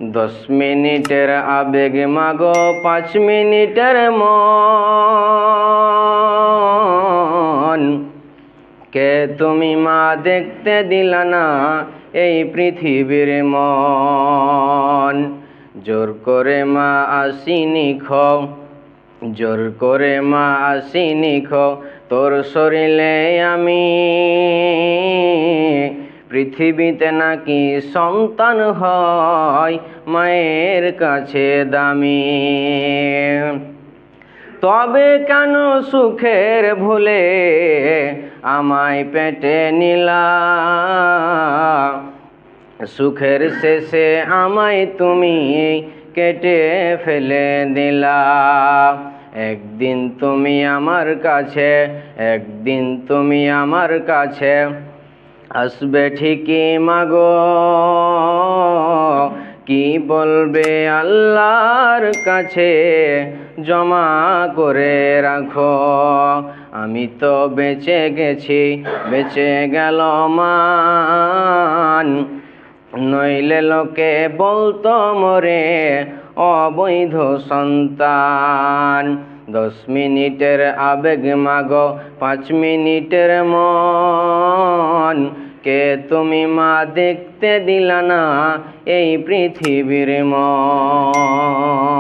10 মিনিটের আবেগ মাগো 5 মিনিটের মন। কে তুমি মা দেখতে দিলা না এই পৃথিবীর মন। জোর করে মা আসিনি খো, জোর করে মা আসিনি খো তোর শরীরে আমি। পৃথিবীতে নাকি সন্তান হয় মায়ের কাছে দামি। তবে কেন সুখের ভুলে আমায় পেটে নিলা, সুখের শেষে আমায় তুমি কেটে ফেলে দিলা। একদিন তুমি আমার কাছে, একদিন তুমি আমার কাছে আসবে ঠিকই মাগো। কি বলবে আল্লাহর কাছে জমা করে রাখো। আমি তো বেঁচে গেছি, বেঁচে গেল মান, নইলে লোকে বলতো মোরে অবৈধ সন্তান। 10 মিনিটের আবেগ মাগো 5 মিনিটের মন। কে তুমি মা দেখতে দিলা না এই পৃথিবীর মন।